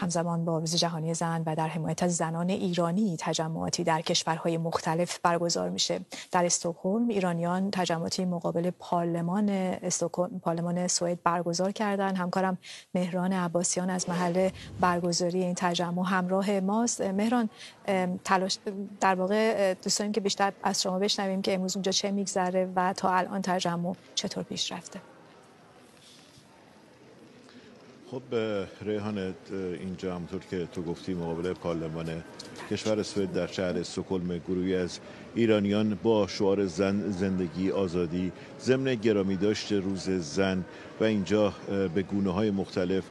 همزمان با روز جهانی زن و در حمایت از زنان ایرانی تجمعاتی در کشورهای مختلف برگزار میشه. در استکهلم ایرانیان تجمعاتی مقابل پارلمان سوئد برگزار کردند. همکارم مهران عباسیان از محل برگزاری این تجمع همراه ماست. مهران، تلاش در واقع دوست داریم که بیشتر از شما بشنویم که امروز اونجا چه میگذره و تا الان تجمع چطور پیش رفته. خب ریحان، اینجا همونطور که تو گفتی مقابل پارلمان کشور سوئد در شهر استکهلم گروهی از ایرانیان با شعار زن زندگی آزادی ضمن گرامی داشت روز زن و اینجا به گونه‌های مختلف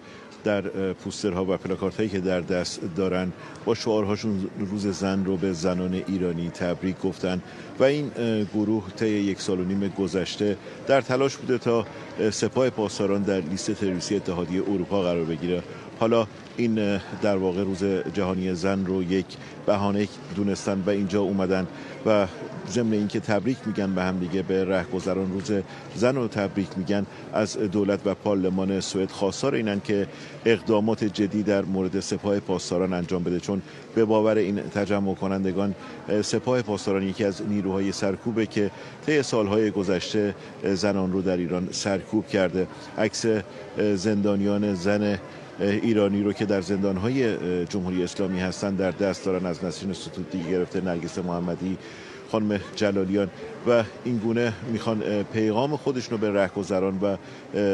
در پوسترها و پلاکاردهایی که در دست دارن با شعارهاشون روز زن رو به زنان ایرانی تبریک گفتن و این گروه طی 1.5 سال گذشته در تلاش بوده تا سپاه پاسداران در لیست تروریستی اتحادیه اروپا قرار بگیره. حالا این در واقع روز جهانی زن رو یک بهانه دونستن و اینجا اومدن و ضمن اینکه تبریک میگن به هم دیگه، به رهگذران روز زن رو تبریک میگن، از دولت و پارلمان سوئد خواستار اینن که اقدامات جدی در مورد سپاه پاسداران انجام بده، چون به باور این تجمع کنندگان سپاه پاسداران یکی از نیروهای سرکوبه که طی سالهای گذشته زنان رو در ایران سرکوب کرده. عکس زندانیان زن ایرانی رو که در زندانهای جمهوری اسلامی هستند در دست دارن، از نسرین ستوتی گرفته نرگس محمدی، خانم جلالیان، و این گونه میخوان پیغام خودشون رو به رهگذران و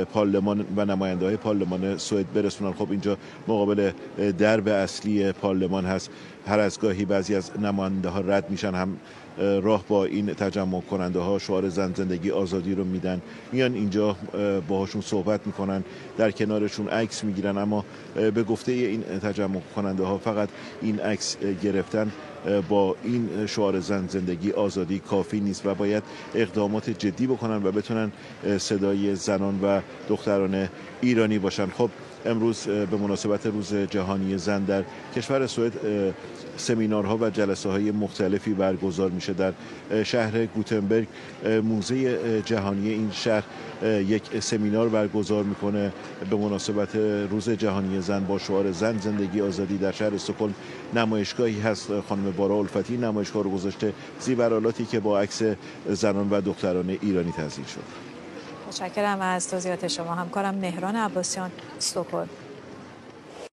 پارلمان و نماینده‌های پارلمان سوئد برسونن. خب اینجا مقابل درب اصلی پارلمان هست. هر از گاهی بعضی از نماینده ها رد میشن، هم راه با این تجمع کننده ها شعار زن زندگی آزادی رو میدن، میان اینجا باهاشون صحبت میکنن، در کنارشون عکس میگیرن. اما به گفته این تجمع کننده ها فقط این عکس گرفتن با این شعار زن زندگی آزادی کافی نیست و باید اقدامات جدی بکنن و بتونن صدای زنان و دختران ایرانی باشن. خب امروز به مناسبت روز جهانی زن در کشور سوئد سمینارها و جلسه های مختلفی برگزار میشه. در شهر گوتنبرگ موزه جهانی این شهر یک سمینار برگزار میکنه به مناسبت روز جهانی زن با شعار زن زندگی آزادی. در شهر استکهلم نمایشگاهی هست، خانم بارا الفتی نمایشگاه رو گذاشته، زیورالاتی که با عکس زنان و دختران ایرانی تزیین شد. متشکرم از توضیحات شما. همکارم مهران عباسیان، استکهلم.